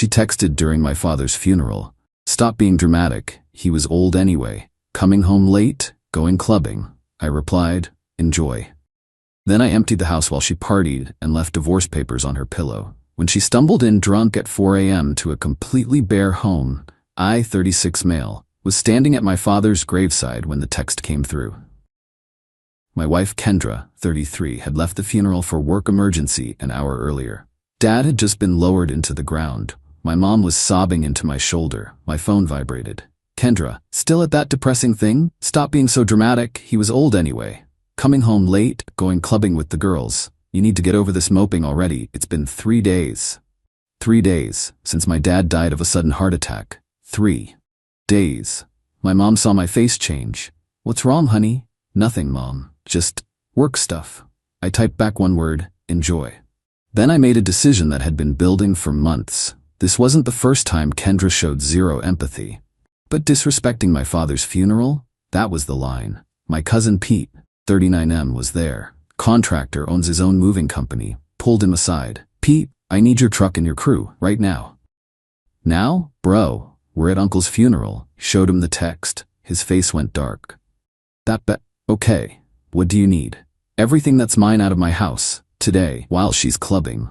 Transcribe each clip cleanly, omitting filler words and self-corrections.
She texted during my father's funeral. Stop being dramatic. He was old anyway. Coming home late, going clubbing. I replied, enjoy. Then I emptied the house while she partied and left divorce papers on her pillow. When she stumbled in drunk at 4 a.m. to a completely bare home, I, 36 male, was standing at my father's graveside when the text came through. My wife Kendra, 33, had left the funeral for work emergency an hour earlier. Dad had just been lowered into the ground. My mom was sobbing into my shoulder. My phone vibrated. Kendra, still at that depressing thing? Stop being so dramatic. He was old anyway. Coming home late, going clubbing with the girls. You need to get over this moping already. It's been 3 days. 3 days since my dad died of a sudden heart attack. 3 days. My mom saw my face change. What's wrong, honey? Nothing, Mom. Just work stuff. I typed back one word, enjoy. Then I made a decision that had been building for months. This wasn't the first time Kendra showed zero empathy. But disrespecting my father's funeral? That was the line. My cousin Pete, 39M, was there. Contractor, owns his own moving company. Pulled him aside. Pete, I need your truck and your crew, right now. Now? Bro, we're at Uncle's funeral. Showed him the text. His face went dark. Okay. What do you need? Everything that's mine out of my house, today, while she's clubbing.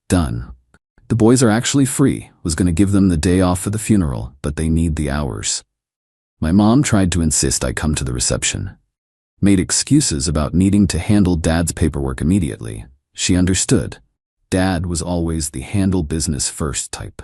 Done. The boys are actually free. Was gonna give them the day off for the funeral, but they need the hours. My mom tried to insist I come to the reception. Made excuses about needing to handle Dad's paperwork immediately. She understood. Dad was always the handle business first type.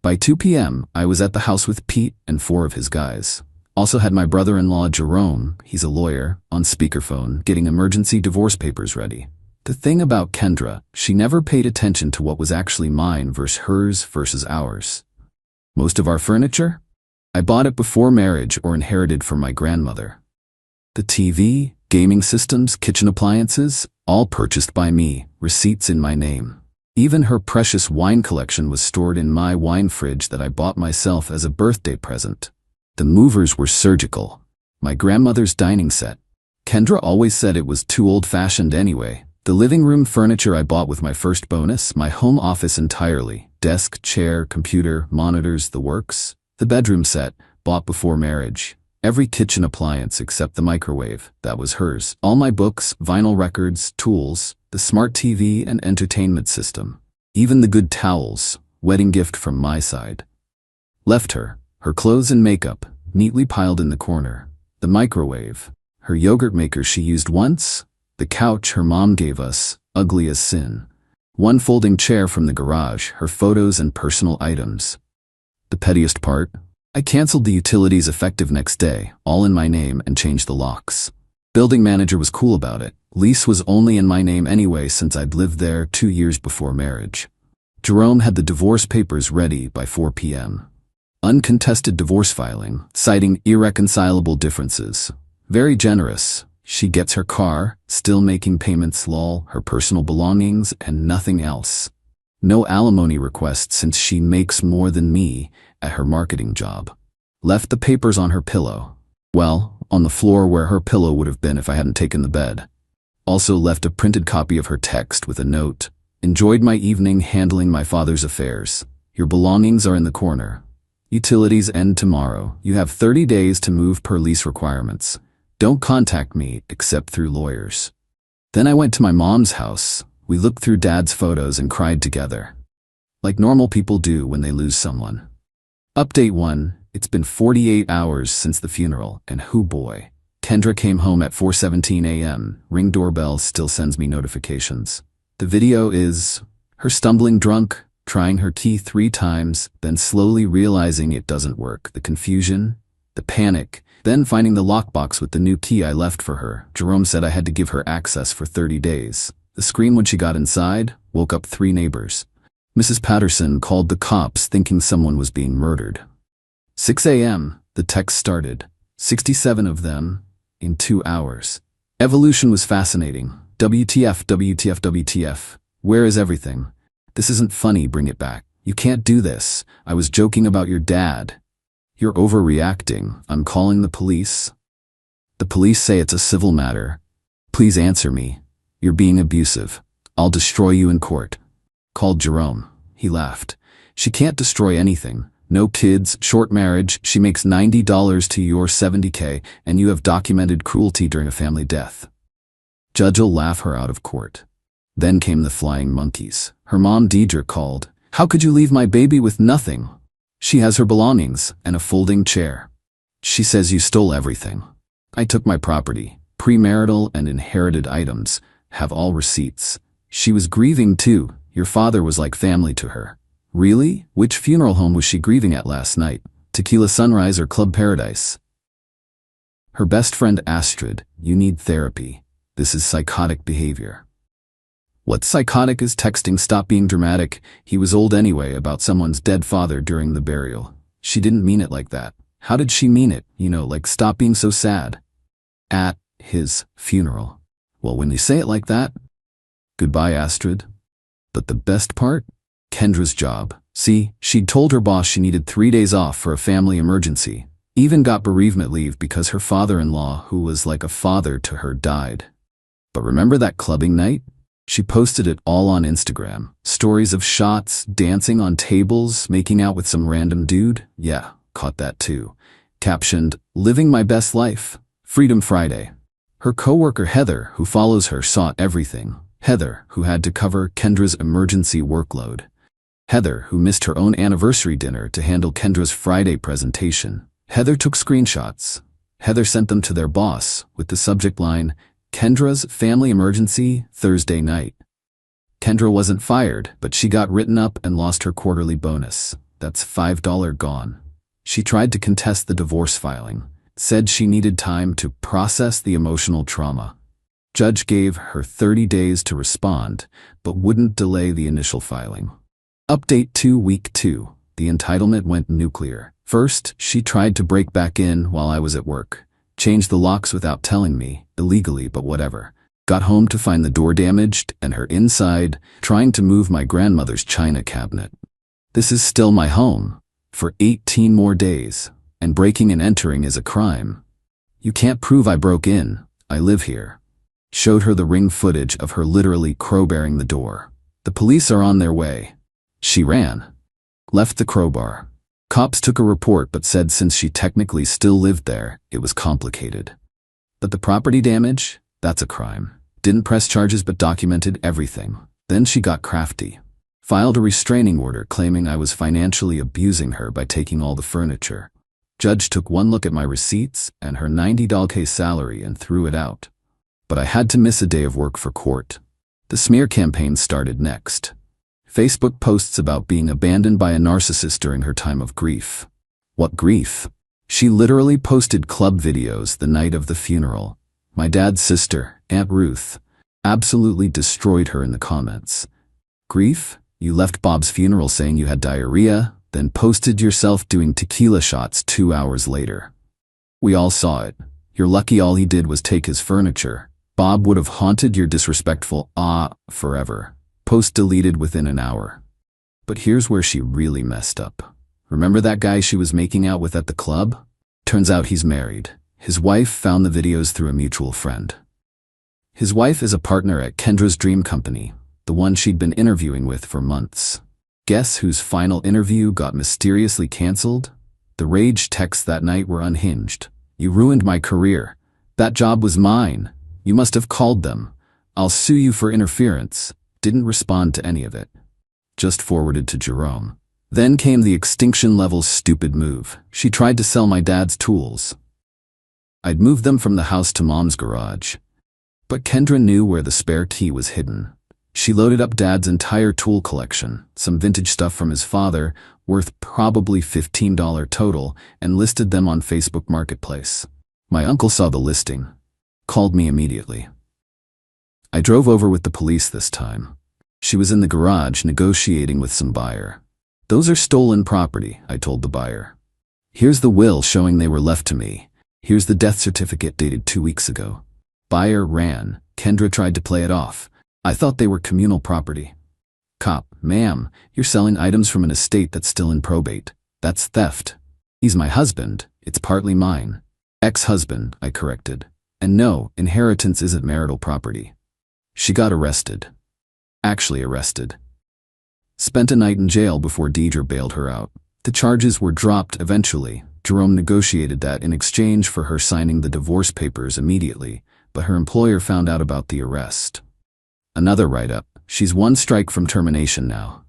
By 2 p.m., I was at the house with Pete and 4 of his guys. Also had my brother-in-law Jerome, he's a lawyer, on speakerphone, getting emergency divorce papers ready. The thing about Kendra, she never paid attention to what was actually mine versus hers versus ours. Most of our furniture? I bought it before marriage or inherited from my grandmother. The TV, gaming systems, kitchen appliances, all purchased by me, receipts in my name. Even her precious wine collection was stored in my wine fridge that I bought myself as a birthday present. The movers were surgical. My grandmother's dining set. Kendra always said it was too old-fashioned anyway. The living room furniture I bought with my first bonus, my home office entirely. Desk, chair, computer, monitors, the works. The bedroom set, bought before marriage. Every kitchen appliance except the microwave, that was hers. All my books, vinyl records, tools, the smart TV and entertainment system. Even the good towels, wedding gift from my side. Left her clothes and makeup, neatly piled in the corner. The microwave, her yogurt maker she used once. The couch her mom gave us, ugly as sin. One folding chair from the garage, her photos and personal items. The pettiest part? I canceled the utilities effective next day, all in my name, and changed the locks. Building manager was cool about it. Lease was only in my name anyway since I'd lived there 2 years before marriage. Jerome had the divorce papers ready by 4 p.m. Uncontested divorce filing, citing irreconcilable differences. Very generous. She gets her car, still making payments, lol, her personal belongings, and nothing else. No alimony request since she makes more than me at her marketing job. Left the papers on her pillow. Well, on the floor where her pillow would have been if I hadn't taken the bed. Also left a printed copy of her text with a note. Enjoyed my evening handling my father's affairs. Your belongings are in the corner. Utilities end tomorrow. You have 30 days to move per lease requirements. Don't contact me except through lawyers. Then I went to my mom's house. We looked through Dad's photos and cried together. Like normal people do when they lose someone. Update 1. It's been 48 hours since the funeral, and hoo boy. Kendra came home at 4:17 a.m. Ring doorbell still sends me notifications. The video is her stumbling drunk, trying her key 3 times, then slowly realizing it doesn't work. The confusion, the panic, then finding the lockbox with the new key I left for her. Jerome said I had to give her access for 30 days. The scream when she got inside woke up 3 neighbors. Mrs. Patterson called the cops thinking someone was being murdered. 6 a.m., the text started. 67 of them in 2 hours. Evolution was fascinating. WTF, WTF, WTF. Where is everything? This isn't funny, bring it back. You can't do this. I was joking about your dad. You're overreacting. I'm calling the police. The police say it's a civil matter. Please answer me. You're being abusive. I'll destroy you in court. Called Jerome. He laughed. She can't destroy anything. No kids, short marriage, she makes $90 to your $70K, and you have documented cruelty during a family death. Judge'll laugh her out of court. Then came the flying monkeys. Her mom Deidre called. How could you leave my baby with nothing? She has her belongings and a folding chair. She says you stole everything. I took my property, premarital and inherited items, have all receipts. She was grieving too. Your father was like family to her. Really? Which funeral home was she grieving at last night? Tequila Sunrise or Club Paradise? Her best friend Astrid, you need therapy. This is psychotic behavior. What's psychotic is texting stop being dramatic. He was old anyway about someone's dead father during the burial. She didn't mean it like that. How did she mean it? Like stop being so sad. At his funeral. Well, when you say it like that, goodbye Astrid. But the best part? Kendra's job. See, she'd told her boss she needed 3 days off for a family emergency. Even got bereavement leave because her father-in-law, who was like a father to her, died. But remember that clubbing night? She posted it all on Instagram. Stories of shots, dancing on tables, making out with some random dude. Yeah, caught that too. Captioned, living my best life. Freedom Friday. Her coworker Heather, who follows her, saw everything. Heather, who had to cover Kendra's emergency workload. Heather, who missed her own anniversary dinner to handle Kendra's Friday presentation. Heather took screenshots. Heather sent them to their boss with the subject line, Kendra's family emergency Thursday night. Kendra wasn't fired, but she got written up and lost her quarterly bonus. That's $5 gone. She tried to contest the divorce filing, said she needed time to process the emotional trauma. Judge gave her 30 days to respond, but wouldn't delay the initial filing. Update 2 Week 2. The entitlement went nuclear. First, she tried to break back in while I was at work. Changed the locks without telling me, illegally but whatever. Got home to find the door damaged and her inside, trying to move my grandmother's china cabinet. This is still my home. For 18 more days. And breaking and entering is a crime. You can't prove I broke in. I live here. Showed her the ring footage of her literally crowbarring the door. The police are on their way. She ran. Left the crowbar. Cops took a report but said since she technically still lived there, it was complicated. But the property damage? That's a crime. Didn't press charges but documented everything. Then she got crafty. Filed a restraining order claiming I was financially abusing her by taking all the furniture. Judge took one look at my receipts and her $90K salary and threw it out. But I had to miss a day of work for court. The smear campaign started next. Facebook posts about being abandoned by a narcissist during her time of grief. What grief? She literally posted club videos the night of the funeral. My dad's sister, Aunt Ruth, absolutely destroyed her in the comments. Grief? You left Bob's funeral saying you had diarrhea, then posted yourself doing tequila shots 2 hours later. We all saw it. You're lucky all he did was take his furniture. Bob would have haunted your disrespectful forever. Post deleted within an hour. But here's where she really messed up. Remember that guy she was making out with at the club? Turns out he's married. His wife found the videos through a mutual friend. His wife is a partner at Kendra's dream company, the one she'd been interviewing with for months. Guess whose final interview got mysteriously canceled? The rage texts that night were unhinged. You ruined my career. That job was mine. You must have called them. I'll sue you for interference. Didn't respond to any of it. Just forwarded to Jerome. Then came the extinction-level stupid move. She tried to sell my dad's tools. I'd moved them from the house to Mom's garage. But Kendra knew where the spare key was hidden. She loaded up Dad's entire tool collection, some vintage stuff from his father, worth probably $15 total, and listed them on Facebook Marketplace. My uncle saw the listing. Called me immediately. I drove over with the police this time. She was in the garage negotiating with some buyer. Those are stolen property, I told the buyer. Here's the will showing they were left to me. Here's the death certificate dated 2 weeks ago. Buyer ran. Kendra tried to play it off. I thought they were communal property. Cop, ma'am, you're selling items from an estate that's still in probate. That's theft. He's my husband. It's partly mine. Ex-husband, I corrected. And no, inheritance isn't marital property. She got arrested. Actually arrested. Spent a night in jail before Deidre bailed her out. The charges were dropped eventually. Jerome negotiated that in exchange for her signing the divorce papers immediately, but her employer found out about the arrest. Another write-up. She's one strike from termination now.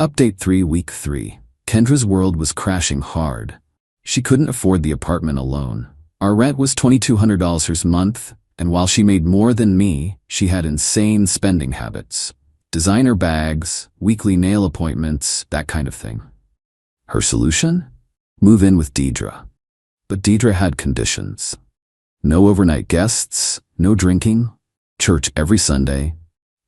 Update 3 Week 3. Kendra's world was crashing hard. She couldn't afford the apartment alone. Our rent was $2,200 a month, and while she made more than me, she had insane spending habits. Designer bags, weekly nail appointments, that kind of thing. Her solution? Move in with Deidre. But Deidre had conditions. No overnight guests, no drinking, church every Sunday,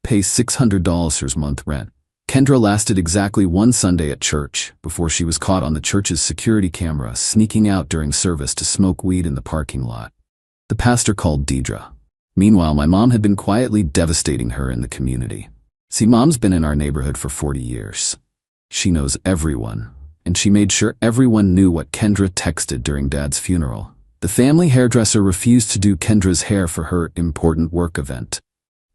pay $600 a month rent. Kendra lasted exactly one Sunday at church before she was caught on the church's security camera sneaking out during service to smoke weed in the parking lot. The pastor called Deidre. Meanwhile, my mom had been quietly devastating her in the community. See, Mom's been in our neighborhood for 40 years. She knows everyone, and she made sure everyone knew what Kendra texted during Dad's funeral. The family hairdresser refused to do Kendra's hair for her important work event.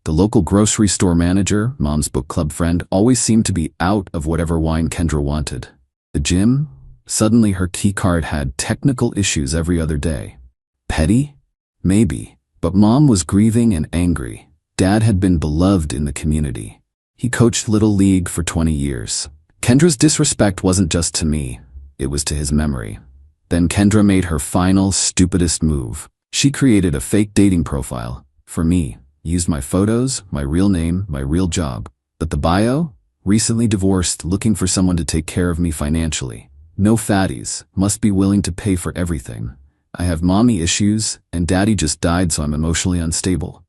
The local grocery store manager, Mom's book club friend, always seemed to be out of whatever wine Kendra wanted. The gym? Suddenly her key card had technical issues every other day. Petty? Maybe. But Mom was grieving and angry. Dad had been beloved in the community. He coached Little League for 20 years. Kendra's disrespect wasn't just to me, it was to his memory. Then Kendra made her final, stupidest move. She created a fake dating profile for me. Used my photos, my real name, my real job. But the bio? Recently divorced, looking for someone to take care of me financially. No fatties, must be willing to pay for everything. I have mommy issues, and daddy just died, so I'm emotionally unstable.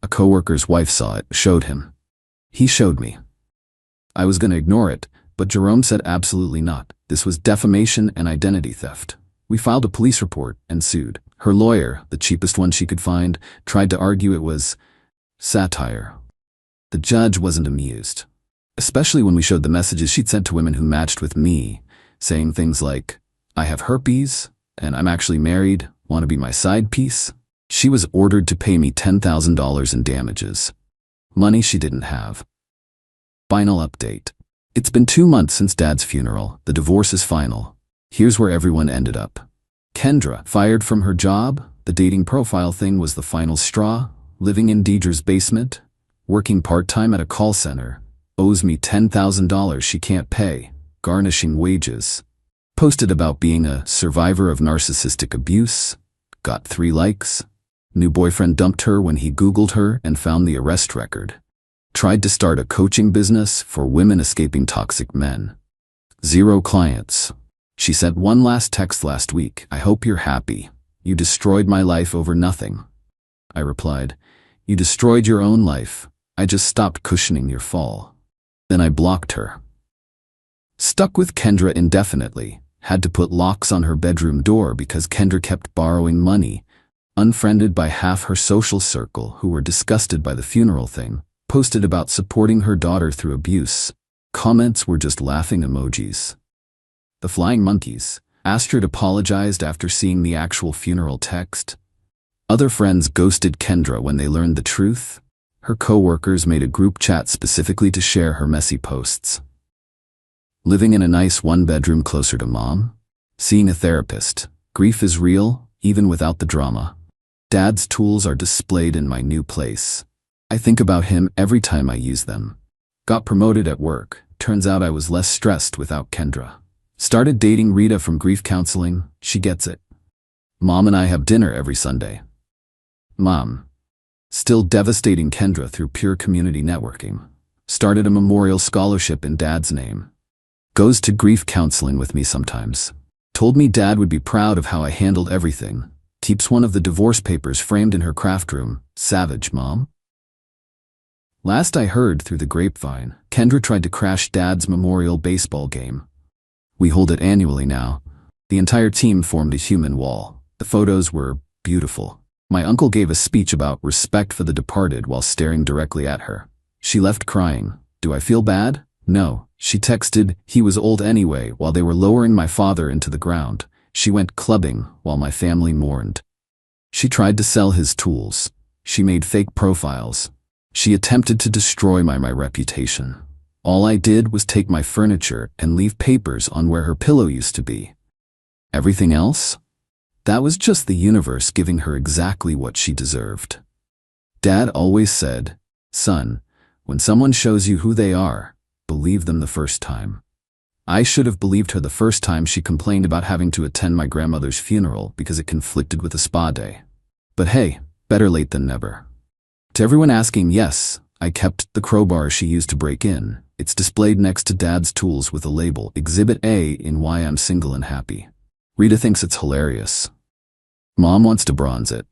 A coworker's wife saw it, showed him. He showed me. I was gonna ignore it, but Jerome said absolutely not. This was defamation and identity theft. We filed a police report and sued. Her lawyer, the cheapest one she could find, tried to argue it was satire. The judge wasn't amused, especially when we showed the messages she'd sent to women who matched with me, saying things like, I have herpes, and I'm actually married, want to be my side piece? She was ordered to pay me $10,000 in damages. Money she didn't have. Final update. It's been 2 months since Dad's funeral. The divorce is final. Here's where everyone ended up. Kendra, fired from her job. The dating profile thing was the final straw. Living in Deidre's basement. Working part-time at a call center. Owes me $10,000 she can't pay. Garnishing wages. Posted about being a survivor of narcissistic abuse. Got 3 likes. New boyfriend dumped her when he Googled her and found the arrest record. Tried to start a coaching business for women escaping toxic men. 0 clients. She sent one last text last week. I hope you're happy. You destroyed my life over nothing. I replied, you destroyed your own life. I just stopped cushioning your fall. Then I blocked her. Stuck with Kendra indefinitely. Had to put locks on her bedroom door because Kendra kept borrowing money. Unfriended by half her social circle who were disgusted by the funeral thing. Posted about supporting her daughter through abuse. Comments were just laughing emojis. The flying monkeys. Astrid apologized after seeing the actual funeral text. Other friends ghosted Kendra when they learned the truth. Her coworkers made a group chat specifically to share her messy posts. Living in a nice 1-bedroom closer to Mom. Seeing a therapist. Grief is real, even without the drama. Dad's tools are displayed in my new place. I think about him every time I use them. Got promoted at work. Turns out I was less stressed without Kendra. Started dating Rita from grief counseling. She gets it. Mom and I have dinner every Sunday. Mom. Still devastating Kendra through pure community networking. Started a memorial scholarship in Dad's name. Goes to grief counseling with me sometimes. Told me Dad would be proud of how I handled everything. Keeps one of the divorce papers framed in her craft room. Savage, Mom. Last I heard through the grapevine, Kendra tried to crash Dad's memorial baseball game. We hold it annually now. The entire team formed a human wall. The photos were beautiful. My uncle gave a speech about respect for the departed while staring directly at her. She left crying. Do I feel bad? No. She texted, he was old anyway, while they were lowering my father into the ground. She went clubbing while my family mourned. She tried to sell his tools. She made fake profiles. She attempted to destroy my reputation. All I did was take my furniture and leave papers on where her pillow used to be. Everything else? That was just the universe giving her exactly what she deserved. Dad always said, "Son, when someone shows you who they are, believe them the first time." I should have believed her the first time she complained about having to attend my grandmother's funeral because it conflicted with a spa day. But hey, better late than never. To everyone asking, yes, I kept the crowbar she used to break in. It's displayed next to Dad's tools with a label, Exhibit A in Why I'm Single and Happy. Rita thinks it's hilarious. Mom wants to bronze it.